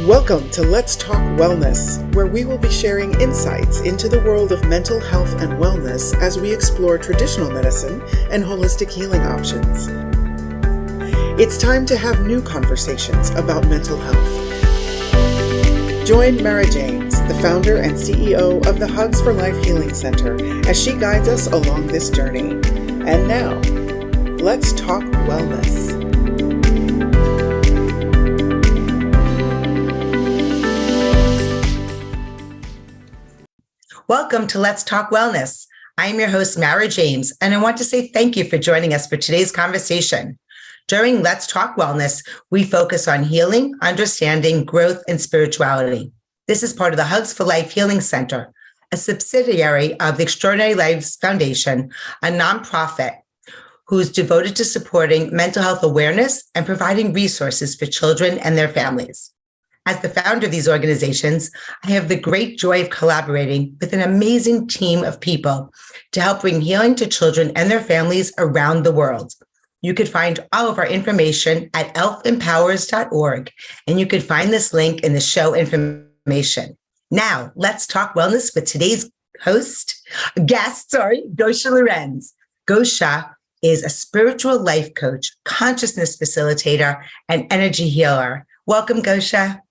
Welcome to Let's Talk Wellness, where we will be sharing insights into the world of mental health and wellness as we explore traditional medicine and holistic healing options. It's time to have new conversations about mental health. Join Mara James, the founder and CEO of the Hugs for Life Healing Center, as she guides us along this journey. And now, let's talk wellness. Welcome to Let's Talk Wellness. I am your host, Mara James, and I want to say thank you for joining us for today's conversation. During Let's Talk Wellness, we focus on healing, understanding, growth, and spirituality. This is part of the Hugs for Life Healing Center, a subsidiary of the Extraordinary Lives Foundation, a nonprofit who's devoted to supporting mental health awareness and providing resources for children and their families. As the founder of these organizations, I have the great joy of collaborating with an amazing team of people to help bring healing to children and their families around the world. You could find all of our information at elfempowers.org, and you could find this link in the show information. Now, let's talk wellness with today's guest, Gosia Lorenz. Gosia is a spiritual life coach, consciousness facilitator, and energy healer. Welcome, Gosia.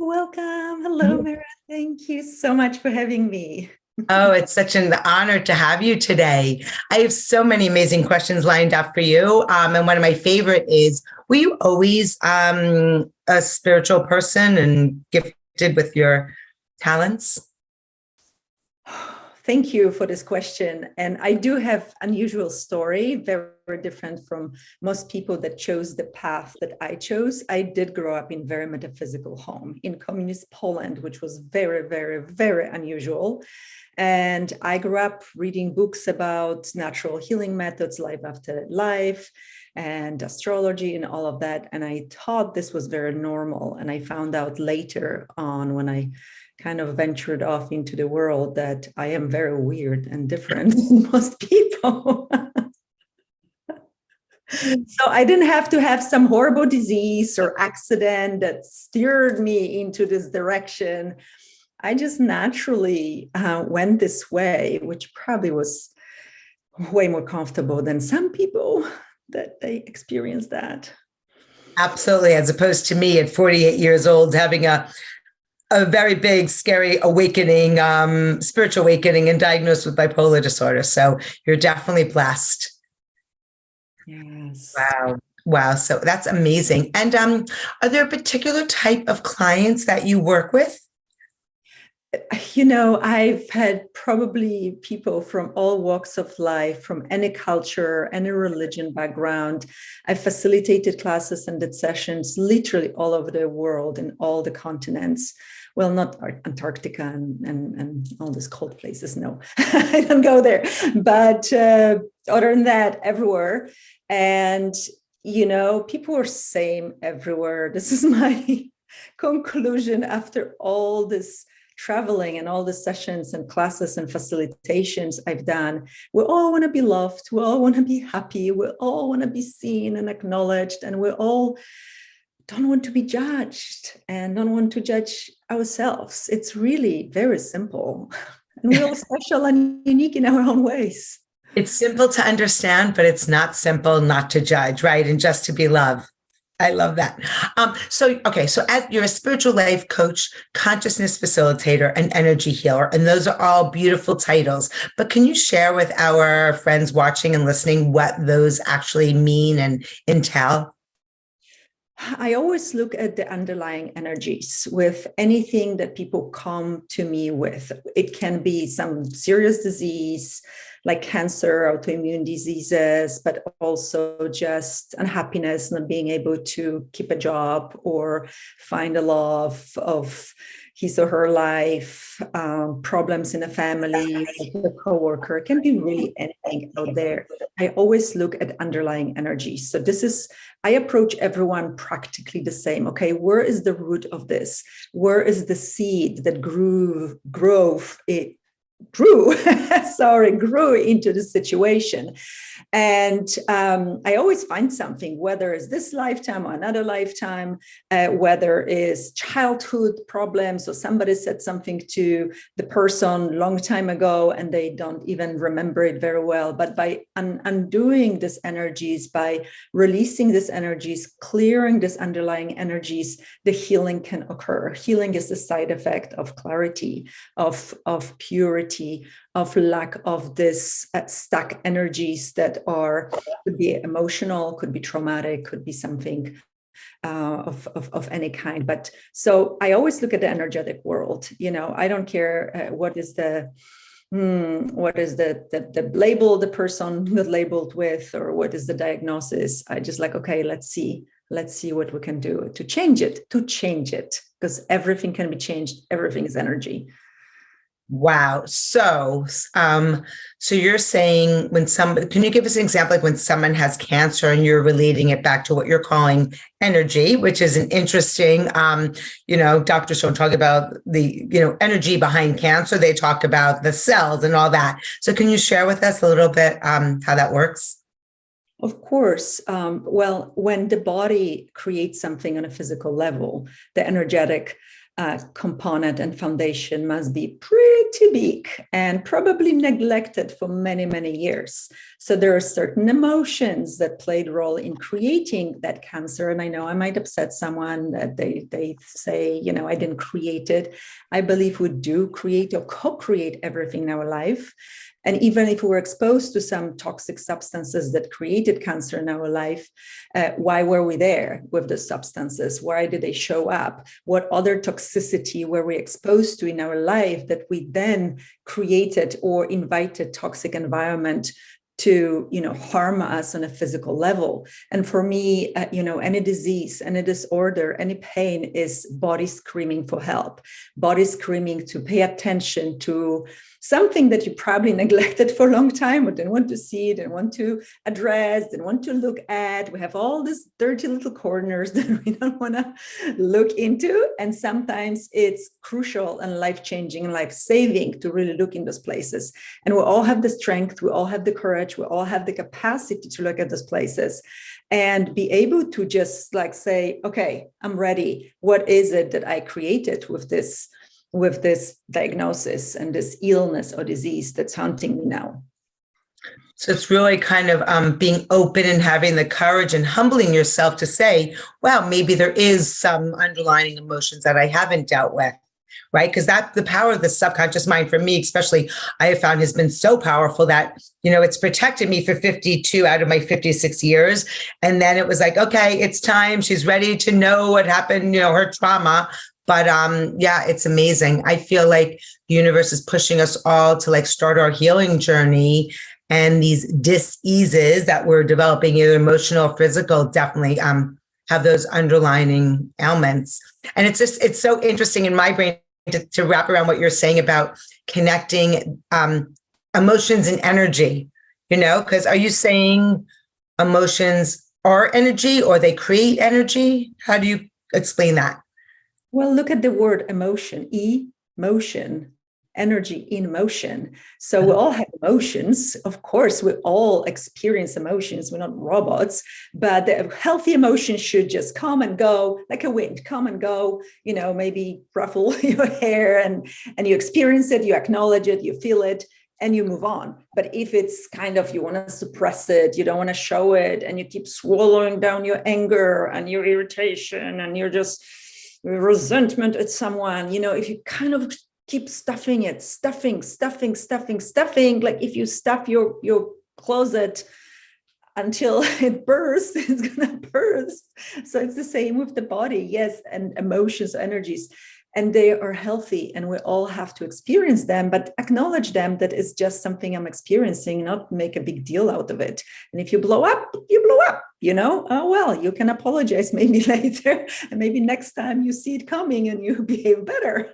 Welcome. Hello, Mara. Thank you so much for having me. Oh, it's such an honor to have you today. I have so many amazing questions lined up for you. And one of my favorite is, were you always a spiritual person and gifted with your talents? Thank you for this question. And I do have unusual story, very different from most people that chose the path that I chose. I did grow up in very metaphysical home in communist Poland, which was very, very, very unusual. And I grew up reading books about natural healing methods, life after life, and astrology and all of that. And I thought this was very normal. And I found out later on when I kind of ventured off into the world that I am very weird and different than most people. So I didn't have to have some horrible disease or accident that steered me into this direction. I just naturally went this way, which probably was way more comfortable than some people that they experience that. Absolutely. As opposed to me at 48 years old, having a very big, scary awakening, spiritual awakening, and diagnosed with bipolar disorder. So you're definitely blessed. Yes. Wow. So that's amazing. And are there a particular type of clients that you work with? You know, I've had probably people from all walks of life, from any culture, any religion background. I've facilitated classes and did sessions literally all over the world in all the continents. Well, not Antarctica and all these cold places. No, I don't go there. But other than that, everywhere. And, you know, people are same everywhere. This is my conclusion after all this traveling and all the sessions and classes and facilitations I've done. We all want to be loved. We all want to be happy. We all want to be seen and acknowledged. And we all don't want to be judged and don't want to judge ourselves. It's really very simple. And we're all special and unique in our own ways. It's simple to understand, but it's not simple not to judge, right? And just to be loved. I love that. So as you're a spiritual life coach, consciousness facilitator, and energy healer, and those are all beautiful titles. But can you share with our friends watching and listening what those actually mean and entail? I always look at the underlying energies with anything that people come to me with. It can be some serious disease like cancer, autoimmune diseases, but also just unhappiness, not being able to keep a job or find a love of his or her life, problems in a family, with a coworker. It can be really anything out there. I always look at underlying energies. So I approach everyone practically the same. Okay, where is the root of this? Where is the seed that grew it grew grew into the situation. And I always find something, whether it's this lifetime or another lifetime, whether it's childhood problems or somebody said something to the person long time ago and they don't even remember it very well. But by undoing these energies, by releasing these energies, clearing these underlying energies, the healing can occur. Healing is the side effect of clarity, of purity, of lack of this stuck energies that could be emotional, could be traumatic, could be something of any kind. But so I always look at the energetic world. I don't care what is the label the person got labeled with, or what is the diagnosis. I just like, okay, let's see what we can do to change it, because everything can be changed. Everything is energy. Wow. So you're saying can you give us an example, like when someone has cancer and you're relating it back to what you're calling energy, which is an interesting, doctors don't talk about the, energy behind cancer. They talk about the cells and all that. So can you share with us a little bit how that works? Of course. Well, when the body creates something on a physical level, the energetic component and foundation must be pretty big and probably neglected for many, many years. So there are certain emotions that played a role in creating that cancer. And I know I might upset someone that they say, I didn't create it. I believe we do create or co-create everything in our life. And even if we were exposed to some toxic substances that created cancer in our life, why were we there with the substances? Why did they show up? What other toxicity were we exposed to in our life that we then created or invited toxic environment to, harm us on a physical level? And for me, any disease, any disorder, any pain is body screaming for help, body screaming to pay attention to something that you probably neglected for a long time, or didn't want to see, didn't want to address, didn't want to look at. We have all these dirty little corners that we don't want to look into. And sometimes it's crucial and life-changing and life-saving to really look in those places. And we all have the strength, we all have the courage, we all have the capacity to look at those places and be able to just say, okay, I'm ready. What is it that I created with this diagnosis and this illness or disease that's haunting me now? So it's really kind of being open and having the courage and humbling yourself to say, wow, maybe there is some underlying emotions that I haven't dealt with, right? Because the power of the subconscious mind, for me especially, I have found has been so powerful that, it's protected me for 52 out of my 56 years. And then it was like, okay, it's time. She's ready to know what happened, her trauma. But it's amazing. I feel like the universe is pushing us all to start our healing journey, and these dis-eases that we're developing, either emotional or physical, definitely have those underlying ailments. And it's so interesting in my brain to wrap around what you're saying about connecting emotions and energy, because are you saying emotions are energy or they create energy? How do you explain that? Well, look at the word emotion, emotion, energy in motion. So we all have emotions. Of course, we all experience emotions. We're not robots, but the healthy emotions should just come and go like a wind, come and go, maybe ruffle your hair and you experience it, you acknowledge it, you feel it, and you move on. But if it's kind of, you want to suppress it, you don't want to show it, and you keep swallowing down your anger and your irritation and you're just resentment at someone, if you kind of keep stuffing it, stuffing, like if you stuff your closet until it bursts, it's gonna burst. So it's the same with the body, yes, and emotions, energies, and they are healthy, and we all have to experience them, but acknowledge them, that it's just something I'm experiencing, not make a big deal out of it. And if you blow up, you blow up, oh, well, you can apologize maybe later, and maybe next time you see it coming and you behave better.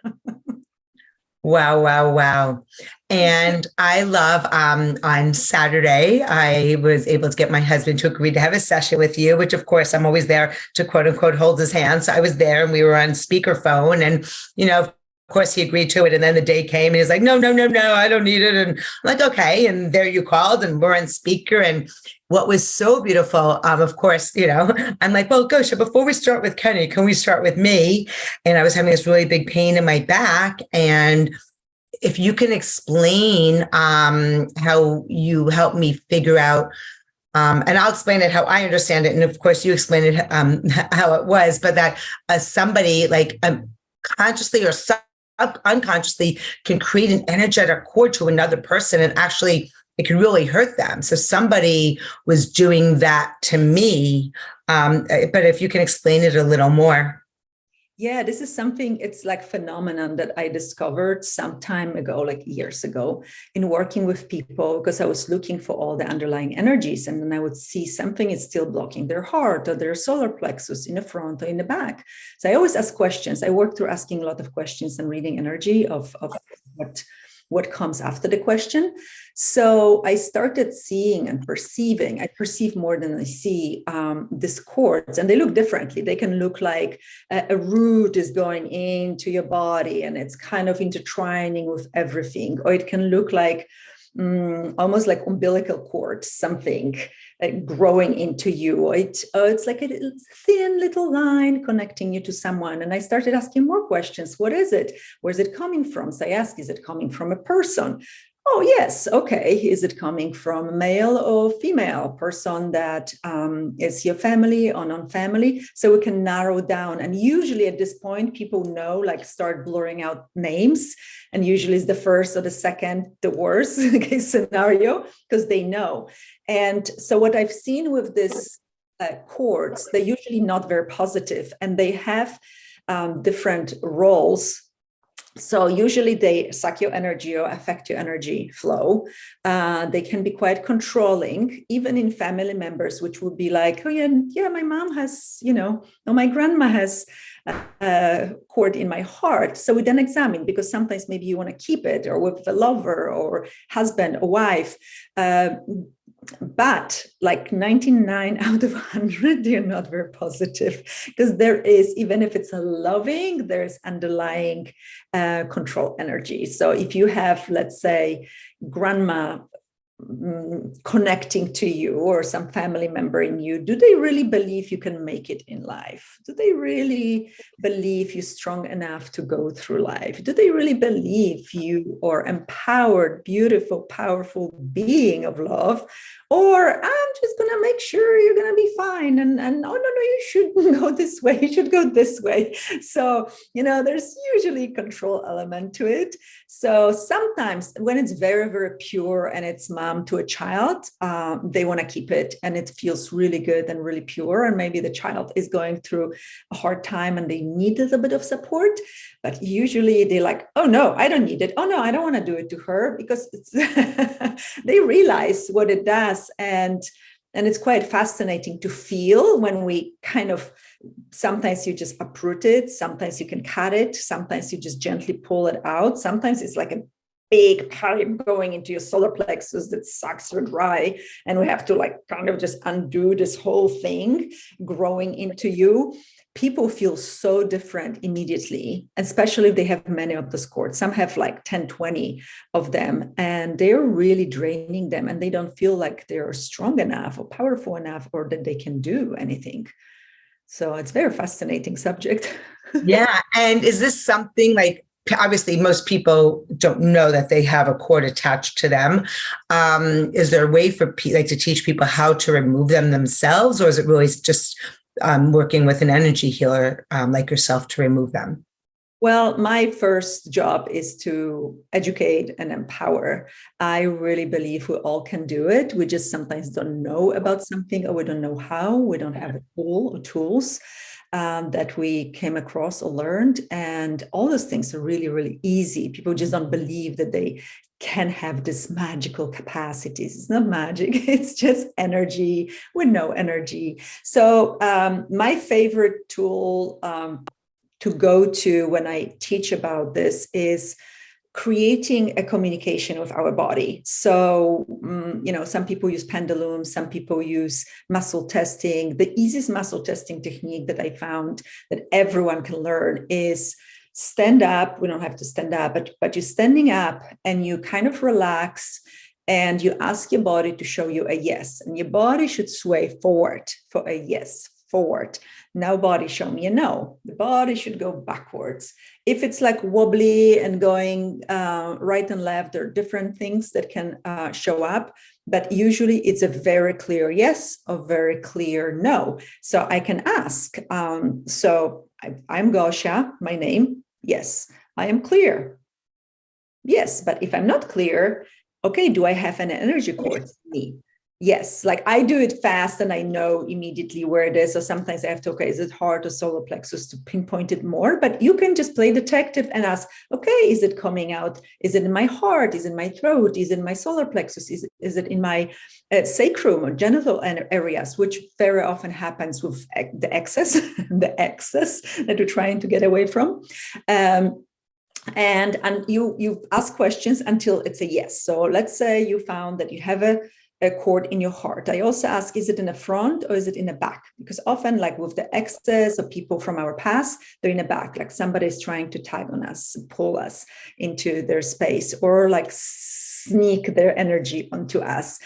Wow. And I love, on Saturday, I was able to get my husband to agree to have a session with you, which of course I'm always there to quote unquote hold his hand. So I was there and we were on speakerphone, and, of course, he agreed to it. And then the day came and he's like, no, I don't need it. And I'm like, okay. And there you called and we're on speaker. And what was so beautiful, of course, I'm like, well, Gosia, before we start with Kenny, can we start with me? And I was having this really big pain in my back. And if you can explain how you helped me figure out, and I'll explain it how I understand it. And of course, you explain it how it was, but that somebody like consciously or unconsciously can create an energetic cord to another person, and actually it can really hurt them. So somebody was doing that to me. But if you can explain it a little more. Yeah, this is something, it's like phenomenon that I discovered some time ago, like years ago, in working with people, because I was looking for all the underlying energies. And then I would see something is still blocking their heart or their solar plexus in the front or in the back. So I always ask questions. I work through asking a lot of questions and reading energy of what comes after the question. So I started seeing and perceiving, I perceive more than I see, these cords, and they look differently. They can look like a root is going into your body and it's kind of intertwining with everything, or it can look like almost like umbilical cord, something growing into you. It's like a thin little line connecting you to someone. And I started asking more questions. What is it? Where's it coming from? So I asked, is it coming from a person? Oh, yes. Okay. Is it coming from a male or female person that is your family or non-family? So we can narrow down. And usually at this point, people know, like start blurring out names. And usually it's the first or the second, the worst case scenario, because they know. And so what I've seen with this cords, they're usually not very positive, and they have different roles. So usually they suck your energy or affect your energy flow. They can be quite controlling, even in family members, which would be like, oh yeah, my mom has, or my grandma has a cord in my heart. So we then examine, because sometimes maybe you want to keep it, or with a lover or husband or wife. But like 99 out of 100, they're not very positive, because there is, even if it's a loving, there's underlying control energy. So if you have, let's say, grandma connecting to you, or some family member in you, do they really believe you can make it in life? Do they really believe you're strong enough to go through life? Do they really believe you are empowered, beautiful, powerful being of love? Or I'm just going to make sure you're going to be fine. And oh, no, you shouldn't go this way. You should go this way. So, there's usually a control element to it. So sometimes when it's very, very pure and it's mom to a child, they want to keep it and it feels really good and really pure. And maybe the child is going through a hard time and they need a little bit of support. But usually they're like, oh, no, I don't need it. Oh, no, I don't want to do it to her, because they realize what it does. And it's quite fascinating to feel when we kind of, sometimes you just uproot it, sometimes you can cut it, sometimes you just gently pull it out. Sometimes it's like a big pipe going into your solar plexus that sucks you dry. And we have to like kind of just undo this whole thing growing into you. People feel so different immediately, especially if they have many of the cords. Some have like 10, 20 of them, and they're really draining them, and they don't feel like they're strong enough or powerful enough, or that they can do anything. So it's a very fascinating subject. Yeah. And is this something like, obviously most people don't know that they have a cord attached to them. Is there a way for to teach people how to remove them themselves, or is it really just working with an energy healer like yourself to remove them? Well, my first job is to educate and empower. I really believe we all can do it. We just sometimes don't know about something, or we don't know how. We don't have a tool or tools that we came across or learned. And all those things are really, really easy. People just don't believe that they can have this magical capacities. It's not magic. It's just energy with no energy. So my favorite tool to go to when I teach about this is creating a communication with our body. So, some people use pendulums, some people use muscle testing. The easiest muscle testing technique that I found that everyone can learn is stand up. We don't have to stand up, but you're standing up and you kind of relax and you ask your body to show you a yes. And your body should sway forward for a yes, forward. Now body, show me a no. The body should go backwards. If it's like wobbly and going right and left, there are different things that can show up. But usually it's a very clear yes or very clear no. So I can ask. I'm Gosia, my name. Yes, I am clear. Yes, but if I'm not clear, okay, do I have an energy cord in me? Yes, like I do it fast and I know immediately where it is. So sometimes I have to, okay, is it heart or solar plexus to pinpoint it more? But you can just play detective and ask, okay, is it coming out? Is it in my heart? Is it in my throat? Is it in my solar plexus? Is it in my sacrum or genital areas, which very often happens with the excess, the excess that we're trying to get away from. And you ask questions until it's a yes. So let's say you found that you have a cord in your heart. I also ask, is it in the front or is it in the back? Because often, like with the excess of people from our past, they're in the back, like somebody is trying to tag on us, pull us into their space, or like sneak their energy onto us.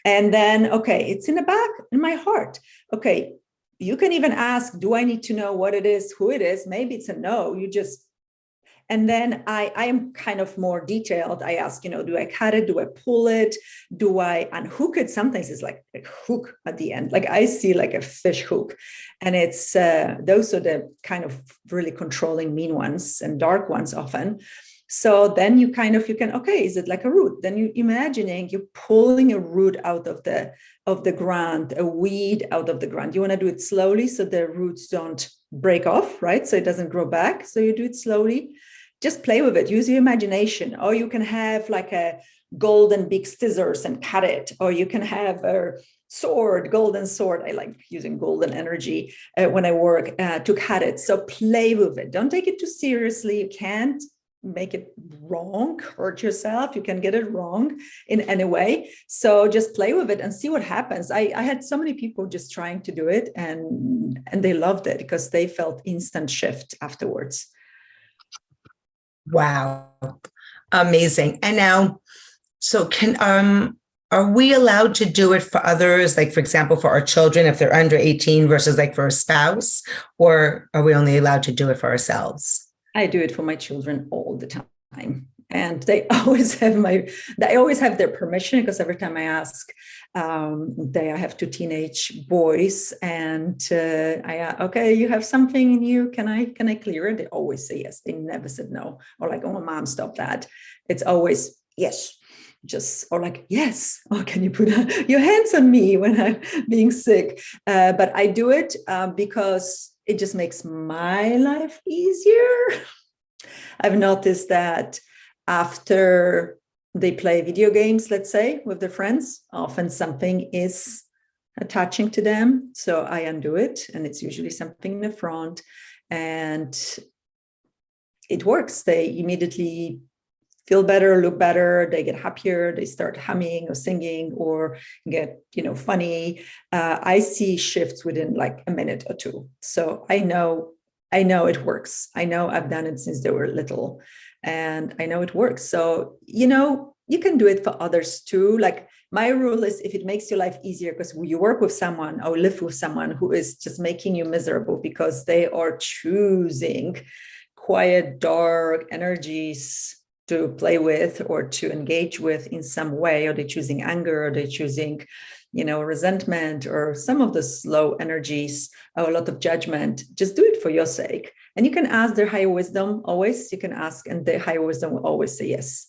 And then, okay, it's in the back, in my heart. Okay, you can even ask, do I need to know what it is, who it is? Maybe it's a no, you just. And then I am kind of more detailed. I ask, do I cut it? Do I pull it? Do I unhook it? Sometimes it's like a hook at the end. Like I see like a fish hook. And it's those are the kind of really controlling mean ones and dark ones often. So then you can, okay, is it like a root? Then you imagining you're pulling a root out of the ground, a weed out of the ground. You want to do it slowly so the roots don't break off, right? So it doesn't grow back. So you do it slowly. Just play with it, use your imagination. Or you can have like a golden big scissors and cut it. Or you can have a sword, golden sword. I like using golden energy when I work to cut it. So play with it. Don't take it too seriously. You can't make it wrong, hurt yourself. You can get it wrong in any way. So just play with it and see what happens. I had so many people just trying to do it and they loved it because they felt instant shift afterwards. Wow. Amazing. And now, so are we allowed to do it for others? Like, for example, for our children, if they're under 18 versus like for a spouse, or are we only allowed to do it for ourselves? I do it for my children all the time. And they always have their permission, because every time I ask, I have 2 teenage boys, and okay, you have something in you. Can I clear it? They always say yes. They never said no, or like, oh, mom, stop that. It's always yes. Or like, yes. Oh, can you put your hands on me when I'm being sick? But I do it because it just makes my life easier. I've noticed that after they play video games, let's say, with their friends, often something is attaching to them. So I undo it, and it's usually something in the front, and it works. They immediately feel better, look better, they get happier, they start humming or singing or get, funny. I see shifts within like a minute or two. So I know it works. I know I've done it since they were little, and I know it works. So, you can do it for others too. Like my rule is, if it makes your life easier, because you work with someone or live with someone who is just making you miserable because they are choosing quiet, dark energies to play with or to engage with in some way, or they're choosing anger, or they're choosing, resentment, or some of the slow energies, or a lot of judgment, just do it for your sake. And you can ask their higher wisdom always. You can ask, and the higher wisdom will always say yes.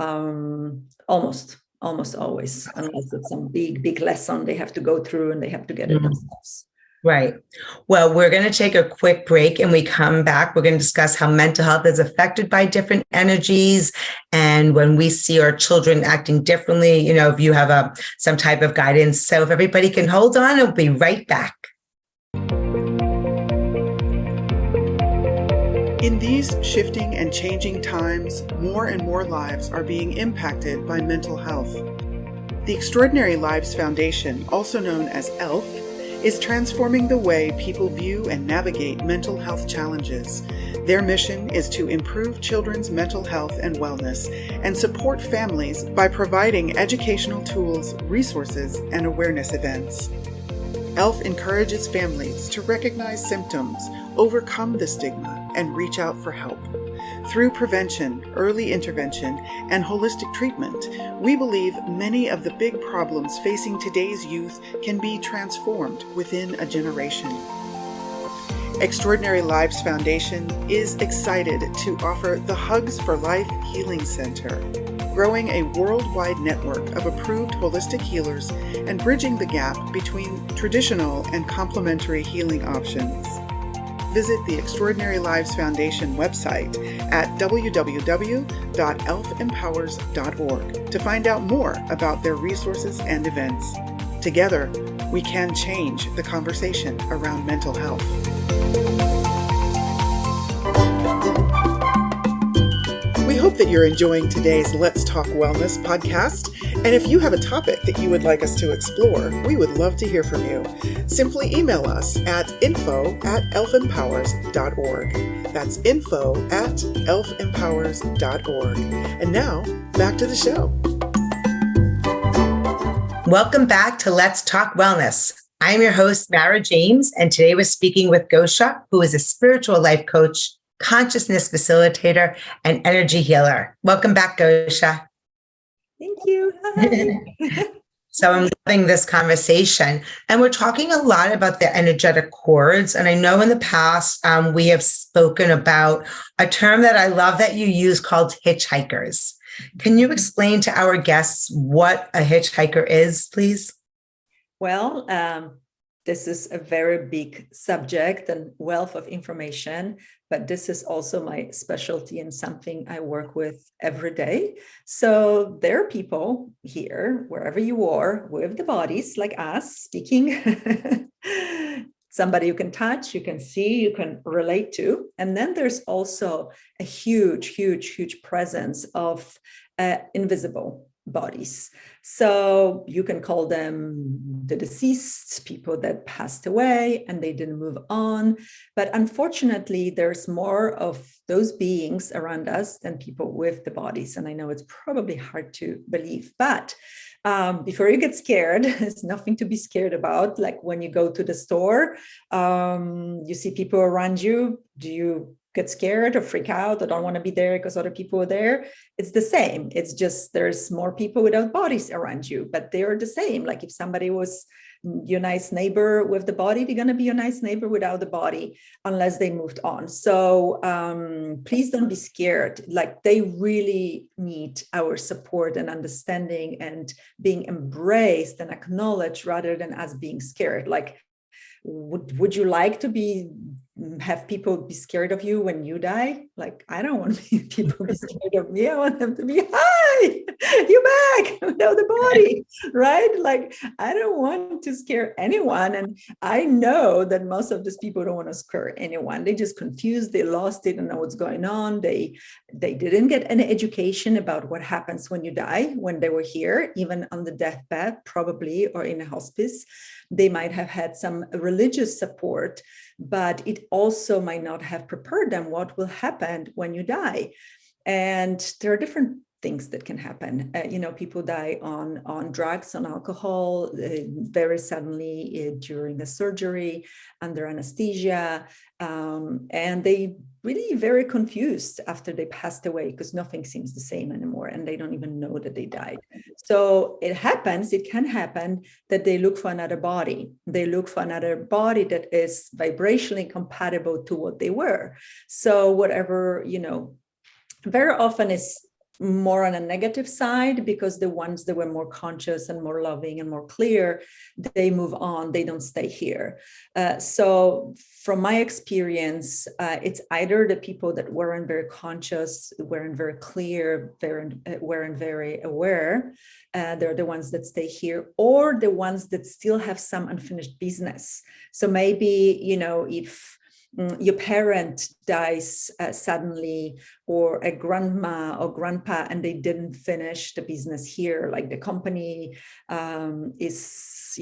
Almost always, unless it's some big lesson they have to go through and they have to get it themselves. Right. Well, we're going to take a quick break, and we come back. We're going to discuss how mental health is affected by different energies. And when we see our children acting differently, if you have some type of guidance. So if everybody can hold on, we'll be right back. In these shifting and changing times, more and more lives are being impacted by mental health. The Extraordinary Lives Foundation, also known as ELF, is transforming the way people view and navigate mental health challenges. Their mission is to improve children's mental health and wellness and support families by providing educational tools, resources, and awareness events. ELF encourages families to recognize symptoms, overcome the stigma, and reach out for help. Through prevention, early intervention, and holistic treatment, we believe many of the big problems facing today's youth can be transformed within a generation. Extraordinary Lives Foundation is excited to offer the Hugs for Life Healing Center, growing a worldwide network of approved holistic healers and bridging the gap between traditional and complementary healing options. Visit the Extraordinary Lives Foundation website at www.elfempowers.org to find out more about their resources and events. Together, we can change the conversation around mental health. We hope that you're enjoying today's Let's Talk Wellness podcast. And if you have a topic that you would like us to explore, we would love to hear from you. Simply email us at info@elfempowers.org. That's info@elfempowers.org. And now, back to the show. Welcome back to Let's Talk Wellness. I'm your host, Mara James, and today we're speaking with Gosia, who is a spiritual life coach, consciousness facilitator, and energy healer. Welcome back, Gosia. Thank you. Hi. So I'm loving this conversation. And we're talking a lot about the energetic cords. And I know in the past, we have spoken about a term that I love that you use called hitchhikers. Can you explain to our guests what a hitchhiker is, please? Well, this is a very big subject and wealth of information, but this is also my specialty and something I work with every day. So there are people here, wherever you are, with the bodies like us speaking, somebody you can touch, you can see, you can relate to. And then there's also a huge presence of invisible bodies. So you can call them the deceased, people that passed away and they didn't move on. But unfortunately, there's more of those beings around us than people with the bodies. And I know it's probably hard to believe, but before you get scared, there's nothing to be scared about. Like when you go to the store, you see people around you. Do you get scared or freak out or don't want to be there because other people are there? It's the same. It's just there's more people without bodies around you, but they're the same. Like if somebody was your nice neighbor with the body, they're going to be your nice neighbor without the body unless they moved on. So please don't be scared. Like they really need our support and understanding and being embraced and acknowledged rather than us being scared. Like, would you like to have people be scared of you when you die? Like, I don't want people to be scared of me. I want them to be, hi, you're back without the body, right? Like, I don't want to scare anyone. And I know that most of these people don't want to scare anyone. They just confused, they lost, they don't know what's going on. They didn't get any education about what happens when you die, when they were here, even on the deathbed, probably, or in a hospice. They might have had some religious support, but it also might not have prepared them what will happen when you die. And there are different things that can happen. People die on drugs, on alcohol, very suddenly during the surgery, under anesthesia, and they really very confused after they passed away because nothing seems the same anymore, and they don't even know that they died. So it can happen that they look for another body. They look for another body that is vibrationally compatible to what they were. So whatever, very often is more on a negative side, because the ones that were more conscious and more loving and more clear, they move on, they don't stay here. So from my experience, it's either the people that weren't very conscious, weren't very clear, weren't very aware, they're the ones that stay here, or the ones that still have some unfinished business. So maybe, if your parent dies suddenly, or a grandma or grandpa, and they didn't finish the business here, like the company is,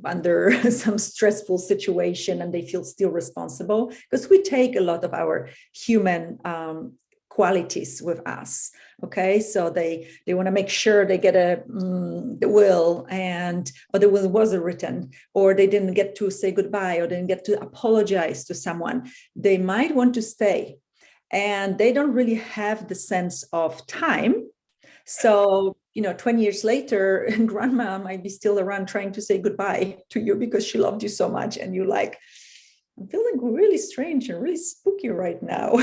under some stressful situation and they feel still responsible, because we take a lot of our human qualities with us. Okay, so they want to make sure they get the will, or the will wasn't written, or they didn't get to say goodbye, or didn't get to apologize to someone. They might want to stay, and they don't really have the sense of time. So 20 years later, grandma might be still around trying to say goodbye to you because she loved you so much, and you're like, I'm feeling really strange and really spooky right now.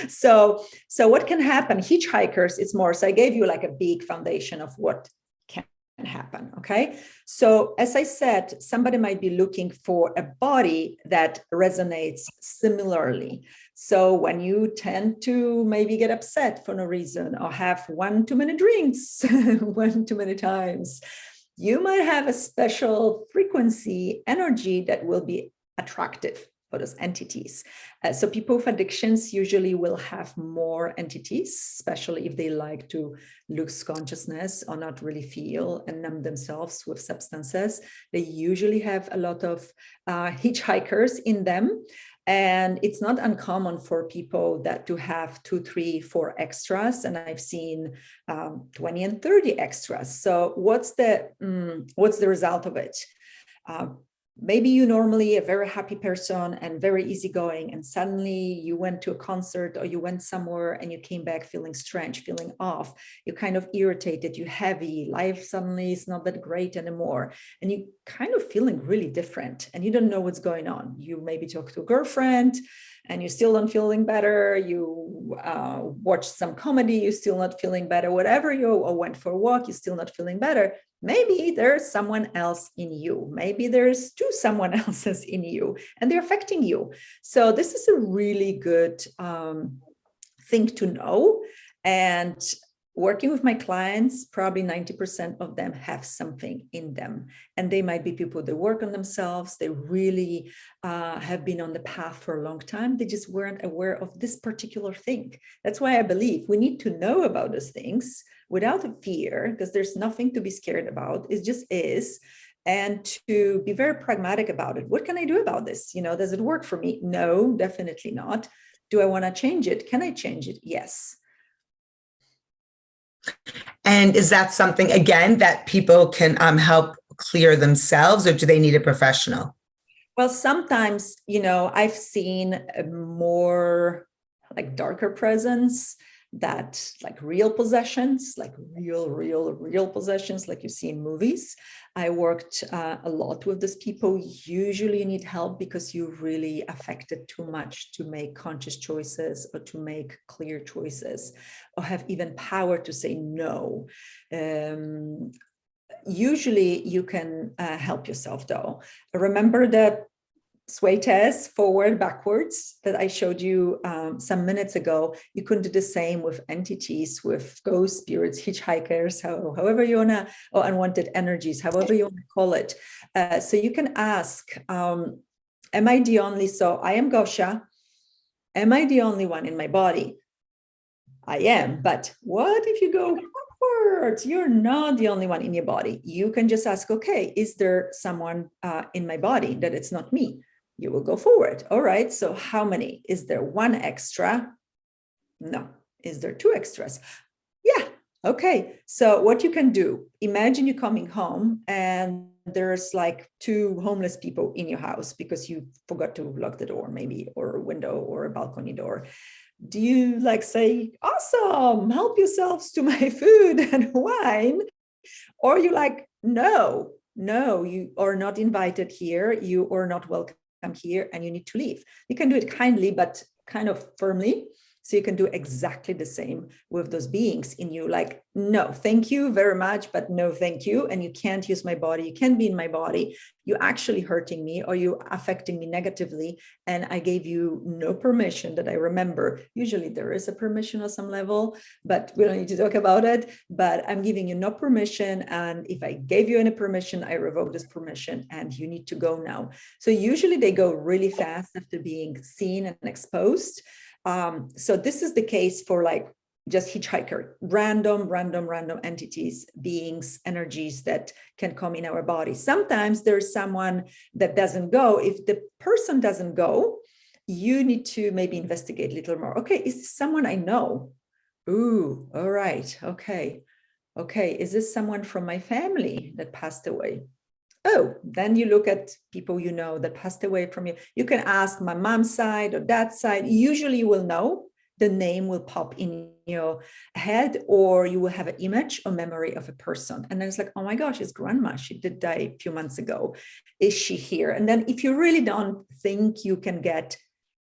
So what can happen? Hitchhikers, it's more. So I gave you like a big foundation of what can happen. Okay. So as I said, somebody might be looking for a body that resonates similarly. So when you tend to maybe get upset for no reason, or have one too many drinks, one too many times, you might have a special frequency energy that will be attractive for those entities. So people with addictions usually will have more entities, especially if they like to lose consciousness or not really feel and numb themselves with substances. They usually have a lot of hitchhikers in them. And it's not uncommon for people that to have 2, 3, 4 extras. And I've seen 20 and 30 extras. So what's the result of it? Maybe you normally a very happy person and very easygoing, and suddenly you went to a concert or you went somewhere and you came back feeling strange, feeling off. You're kind of irritated, you're heavy, life suddenly is not that great anymore. And you kind of feeling really different and you don't know what's going on. You maybe talk to a girlfriend and you're still not feeling better. You watch some comedy, you're still not feeling better. Whatever or went for a walk, you're still not feeling better. Maybe there's someone else in you. Maybe there's 2 someone else's in you, and they're affecting you. So this is a really good thing to know. And working with my clients, probably 90% of them have something in them. And they might be people that work on themselves. They really have been on the path for a long time. They just weren't aware of this particular thing. That's why I believe we need to know about those things without a fear, because there's nothing to be scared about. It just is. And to be very pragmatic about it. What can I do about this? Does it work for me? No, definitely not. Do I want to change it? Can I change it? Yes. And is that something, again, that people can help clear themselves, or do they need a professional? Well, sometimes, I've seen a more like darker presence, that like real possessions, like real possessions, like you see in movies. I worked a lot with these people. Usually you need help because you really affected too much to make conscious choices or to make clear choices or have even power to say no. Usually you can help yourself though. Remember that sway test, forward, backwards, that I showed you some minutes ago. You can do the same with entities, with ghosts, spirits, hitchhikers, however you want to, or unwanted energies, however you want to call it. So you can ask, am I the only, so I am Gosia, am I the only one in my body? I am, but what if you go backwards? You're not the only one in your body. You can just ask, okay, is there someone in my body that it's not me? You will go forward. All right. So how many? Is there 1 extra? No. Is there 2 extras? Yeah. Okay. So what you can do, imagine you coming home and there's like 2 homeless people in your house because you forgot to lock the door maybe, or a window or a balcony door. Do you like say, awesome, help yourselves to my food and wine? Or you like, no, you are not invited here. You are not welcome here and you need to leave. You can do it kindly, but kind of firmly. So you can do exactly the same with those beings in you. Like, no, thank you very much, but no, thank you. And you can't use my body. You can't be in my body. You're actually hurting me, or you're affecting me negatively. And I gave you no permission that I remember. Usually there is a permission on some level, but we don't need to talk about it. But I'm giving you no permission. And if I gave you any permission, I revoke this permission and you need to go now. So usually they go really fast after being seen and exposed. So this is the case for like just hitchhiker, random entities, beings, energies that can come in our body. Sometimes there's someone that doesn't go. If the person doesn't go, you need to maybe investigate a little more. Okay, is this someone I know? Ooh, all right, okay. Is this someone from my family that passed away? Oh, then you look at people you know that passed away from you. You can ask my mom's side or dad's side. Usually you will know. The name will pop in your head, or you will have an image or memory of a person. And then it's like, oh my gosh, it's grandma. She did die a few months ago. Is she here? And then if you really don't think you can get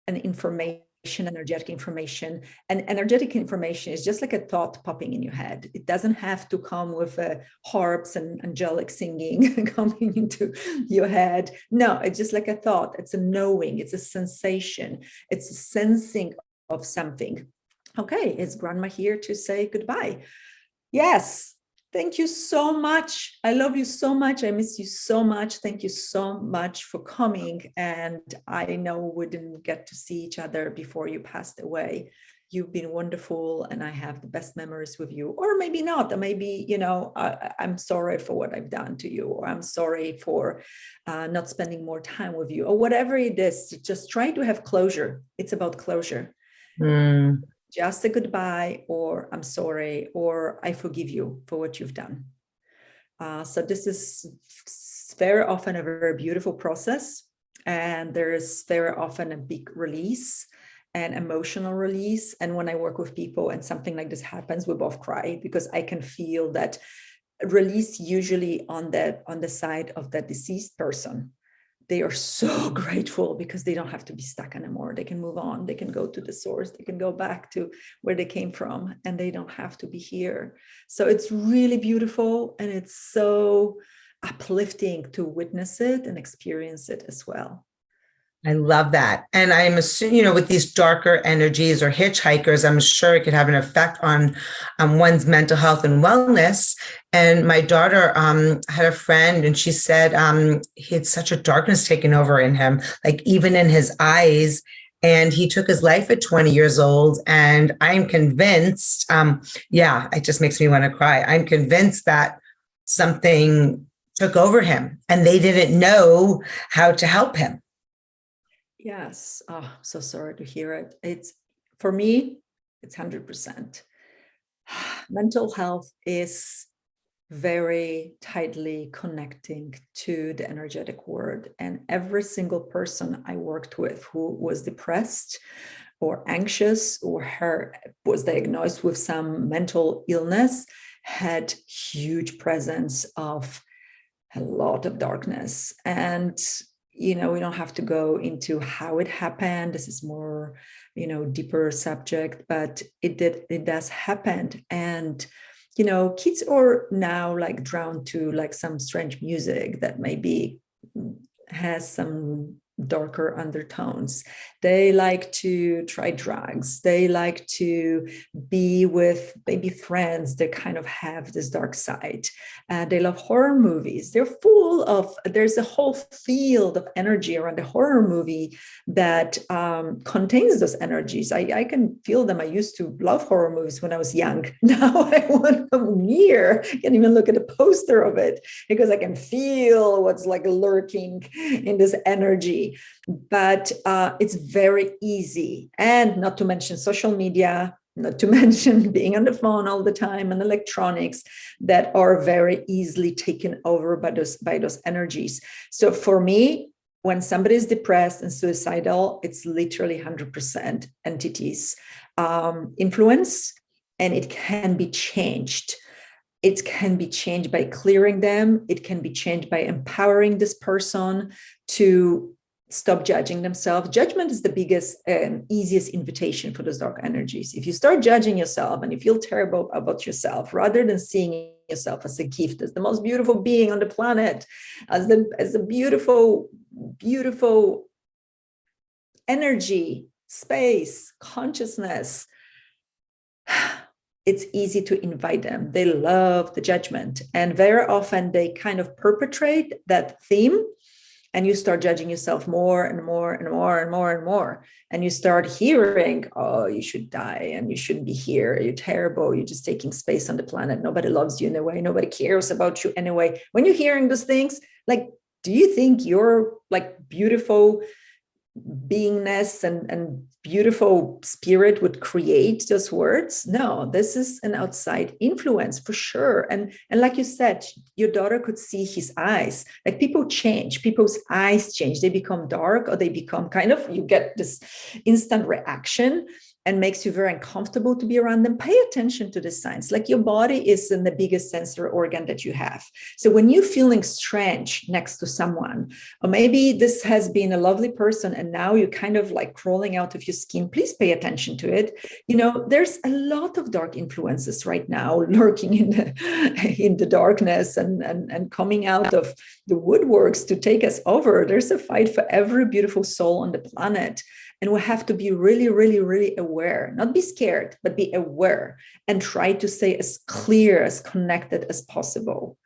an information, energetic information, and energetic information is just like a thought popping in your head. It doesn't have to come with harps and angelic singing coming into your head. No, it's just like a thought. It's a knowing, it's a sensation, it's a sensing of something. Okay, is grandma here to say goodbye? Yes. Thank you so much. I love you so much. I miss you so much. Thank you so much for coming. And I know we didn't get to see each other before you passed away. You've been wonderful, and I have the best memories with you. Or maybe not. Maybe, I'm sorry for what I've done to you, or I'm sorry for not spending more time with you, or whatever it is. Just try to have closure. It's about closure. Just a goodbye, or I'm sorry, or I forgive you for what you've done. So this is very often a very beautiful process. And there's very often a big release, an emotional release. And when I work with people and something like this happens, we both cry, because I can feel that release usually on the side of the deceased person. They are so grateful because they don't have to be stuck anymore. They can move on. They can go to the source. They can go back to where they came from, and they don't have to be here. So it's really beautiful, and it's so uplifting to witness it and experience it as well. I love that. And I'm assuming, with these darker energies or hitchhikers, I'm sure it could have an effect on one's mental health and wellness. And my daughter had a friend, and she said he had such a darkness taken over in him, like even in his eyes. And he took his life at 20 years old. And I'm convinced, it just makes me want to cry. I'm convinced that something took over him and they didn't know how to help him. Yes. Oh, I'm so sorry to hear it. It's, for me, it's 100%. Mental health is very tightly connecting to the energetic world. And every single person I worked with who was depressed or anxious or was diagnosed with some mental illness had huge presence of a lot of darkness. And we don't have to go into how it happened. This is more, deeper subject, but it does happen. And, kids are now like drawn to like some strange music that maybe has some darker undertones. They like to try drugs. They like to be with maybe friends that kind of have this dark side. They love horror movies. They're full of, there's a whole field of energy around the horror movie that contains those energies. I can feel them. I used to love horror movies when I was young. Now I want them near. I can't even look at a poster of it because I can feel what's like lurking in this energy. But it's very easy, and not to mention social media, not to mention being on the phone all the time and electronics that are very easily taken over by those energies. So for me, when somebody is depressed and suicidal, it's literally 100% entities influence, and it can be changed. It can be changed by clearing them. It can be changed by empowering this person to stop judging themselves. Judgment is the biggest and easiest invitation for those dark energies. If you start judging yourself and you feel terrible about yourself, rather than seeing yourself as a gift, as the most beautiful being on the planet, as the beautiful, beautiful energy, space, consciousness, it's easy to invite them. They love the judgment. And very often they kind of perpetrate that theme, and you start judging yourself more and more and more and more and more. And you start hearing, oh, you should die and you shouldn't be here. You're terrible. You're just taking space on the planet. Nobody loves you anyway. Nobody cares about you anyway. When you're hearing those things, like, do you think your like beautiful beingness and beautiful spirit would create those words? No, this is an outside influence for sure. And like you said, your daughter could see his eyes. Like, people change, people's eyes change. They become dark, or they become kind of, you get this instant reaction and makes you very uncomfortable to be around them. Pay attention to the signs. Like, your body is in the biggest sensory organ that you have. So when you're feeling strange next to someone, or maybe this has been a lovely person and now you're kind of like crawling out of your skin, please pay attention to it. You know, there's a lot of dark influences right now lurking in the darkness and coming out of the woodworks to take us over. There's a fight for every beautiful soul on the planet. And we have to be really, really, really aware, not be scared, but be aware and try to stay as clear, as connected as possible.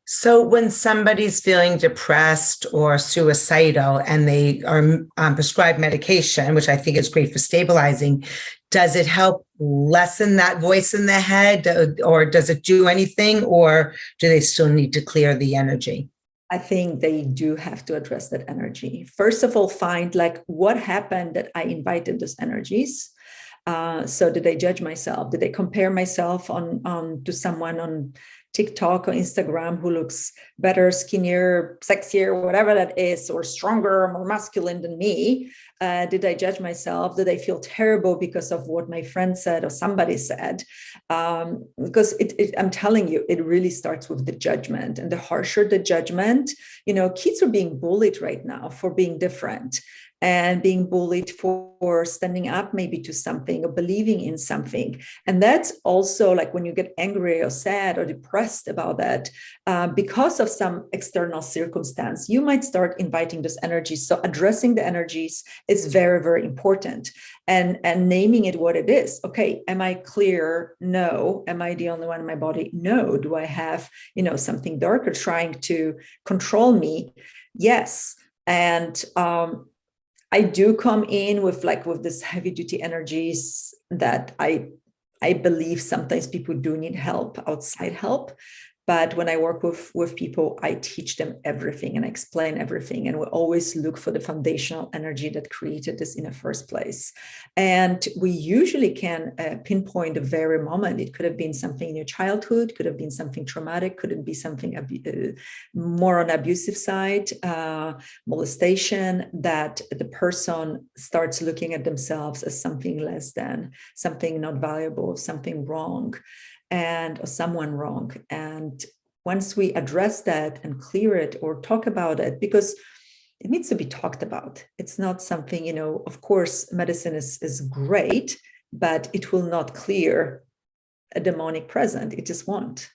So when somebody's feeling depressed or suicidal and they are prescribed medication, which I think is great for stabilizing, does it help lessen that voice in the head, or does it do anything, or do they still need to clear the energy? I think they do have to address that energy. First of all, find like what happened that I invited those energies. So did I judge myself? Did I compare myself on to someone on TikTok or Instagram who looks better, skinnier, sexier, whatever that is, or stronger, more masculine than me? Did I judge myself? Did I feel terrible because of what my friend said or somebody said? Because I'm telling you, it really starts with the judgment. And the harsher the judgment, you know, kids are being bullied right now for being different, and being bullied for standing up maybe to something or believing in something. And that's also like when you get angry or sad or depressed about that, because of some external circumstance, you might start inviting those energies. So addressing the energies is very, very important, and naming it what it is. Okay, am I clear? No. Am I the only one in my body? No. Do I have, you know, something darker trying to control me? Yes. And I do come in with this heavy duty energies that I believe sometimes people do need help, outside help. But when I work with people, I teach them everything and I explain everything. And we always look for the foundational energy that created this in the first place. And we usually can pinpoint the very moment. It could have been something in your childhood, could have been something traumatic, could it be something more on abusive side, molestation, that the person starts looking at themselves as something less than, something not valuable, something wrong, or someone wrong. And once we address that and clear it or talk about it, because it needs to be talked about. It's not something, you know, of course, medicine is great, but it will not clear a demonic present. It just won't.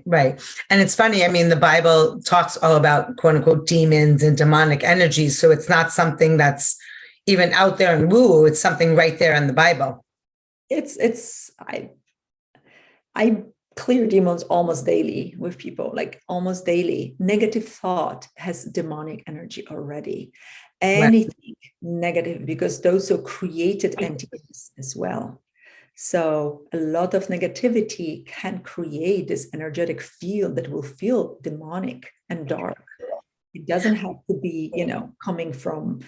Right. And it's funny. I mean, the Bible talks all about quote unquote demons and demonic energies. So it's not something that's even out there in woo. It's something right there in the Bible. I clear demons almost daily with people, like almost daily. Negative thought has demonic energy already. Anything negative, because those are created entities as well. So a lot of negativity can create this energetic field that will feel demonic and dark. It doesn't have to be, you know, coming from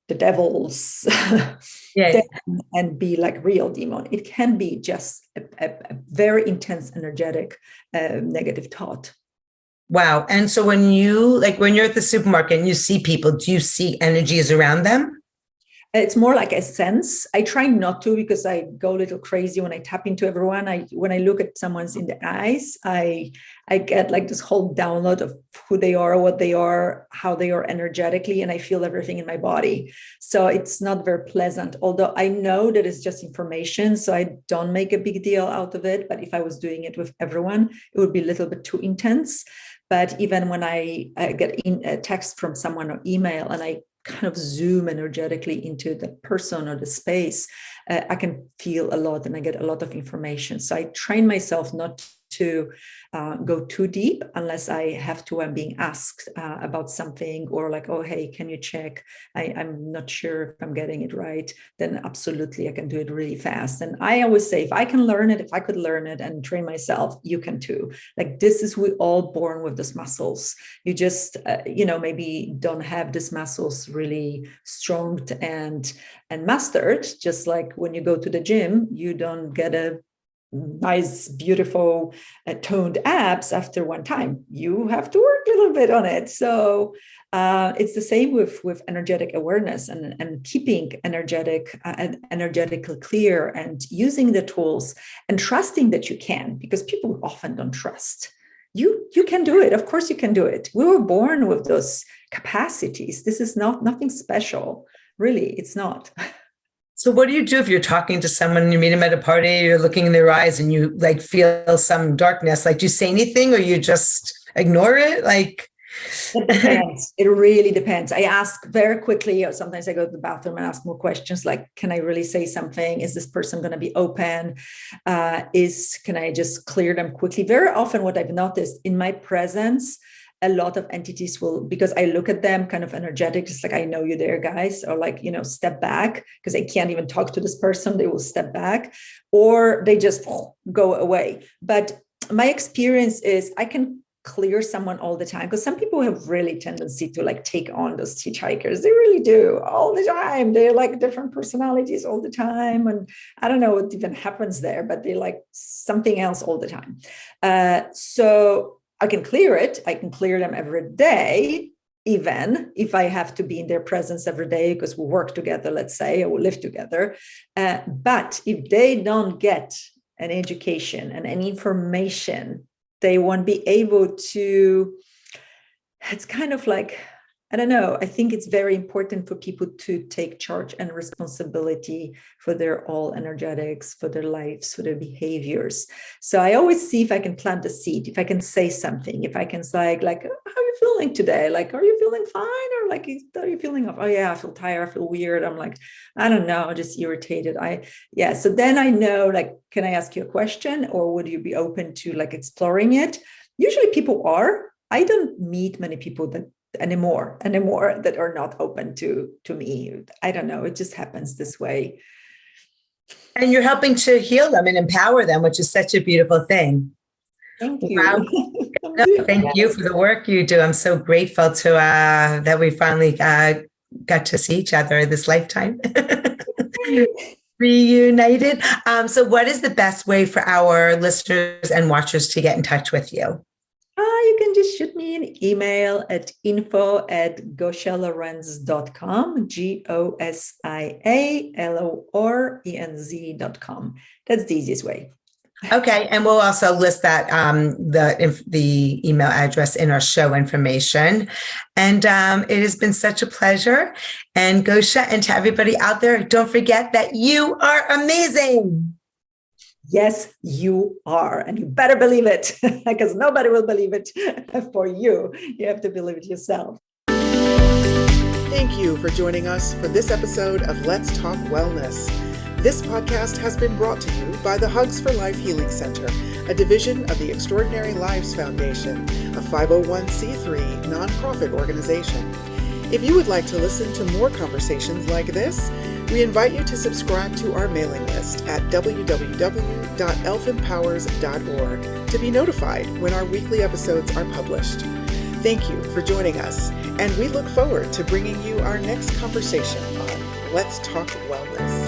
the devils and be like real demon. It can be just a very intense, energetic, negative thought. Wow. And so when you're at the supermarket and you see people, do you see energies around them? It's more like a sense. I try not to, because I go a little crazy when I tap into everyone. When I look at someone's in the eyes, I I get like this whole download of who they are, what they are, how they are energetically, and I feel everything in my body. So it's not very pleasant, although I know that it's just information, so I don't make a big deal out of it. But if I was doing it with everyone, it would be a little bit too intense. But even when I get a text from someone or email and I kind of zoom energetically into the person or the space, I can feel a lot and I get a lot of information. So I train myself not to go too deep unless I have to. I'm being asked about something, or like, oh, hey, can you check? I'm not sure if I'm getting it right. Then absolutely, I can do it really fast. And I always say, if I can learn it, if I could learn it and train myself, you can too. Like this is, we all born with these muscles. You just, maybe don't have these muscles really strong and mastered. Just like when you go to the gym, you don't get a nice, beautiful, toned abs after one time. You have to work a little bit on it. So it's the same with energetic awareness and keeping energetically clear and using the tools and trusting that you can, because people often don't trust. You can do it. Of course you can do it. We were born with those capacities. This is nothing special. Really, it's not. So what do you do if you're talking to someone, you meet them at a party, you're looking in their eyes and you like feel some darkness? Like, do you say anything or you just ignore it? Like, it depends. It really depends. I ask very quickly, or sometimes I go to the bathroom and ask more questions like, can I really say something? Is this person going to be open? Can I just clear them quickly? Very often what I've noticed in my presence, a lot of entities will, because I look at them kind of energetic, just like, I know you there, guys, or like, step back, because I can't even talk to this person. They will step back or they just go away. But my experience is I can clear someone all the time, because some people have really tendency to like take on those hitchhikers. They really do all the time. They're like different personalities all the time. And I don't know what even happens there, but they're like something else all the time. So I can clear it. I can clear them every day, even if I have to be in their presence every day because we work together, let's say, or we live together. But if they don't get an education and any information, they won't be able to. It's kind of like, I don't know. I think it's very important for people to take charge and responsibility for their all energetics, for their lives, for their behaviors. So I always see if I can plant a seed, if I can say something, if I can say like, how are you feeling today? Like, are you feeling fine? Or like, are you feeling, oh yeah, I feel tired, I feel weird. I'm like, I don't know, just irritated. So then I know, like, can I ask you a question, or would you be open to like exploring it? Usually people are. I don't meet many people that anymore that are not open to me. I don't know. It just happens this way. And you're helping to heal them and empower them, which is such a beautiful thing. Thank you. Wow. Thank you for the work you do. I'm so grateful to that we finally got to see each other in this lifetime. Reunited. So what is the best way for our listeners and watchers to get in touch with you? You can just shoot me an email at info@gosialorenz.com, GOSIALORENZ.com. That's the easiest way. Okay. And we'll also list that, the email address in our show information. And it has been such a pleasure. And Gosia, and to everybody out there, don't forget that you are amazing. Yes, you are. And you better believe it, because nobody will believe it for you. You have to believe it yourself. Thank you for joining us for this episode of Let's Talk Wellness. This podcast has been brought to you by the Hugs for Life Healing Center, a division of the Extraordinary Lives Foundation, a 501c3 nonprofit organization. If you would like to listen to more conversations like this, we invite you to subscribe to our mailing list at www.elfempowers.org to be notified when our weekly episodes are published. Thank you for joining us, and we look forward to bringing you our next conversation on Let's Talk Wellness.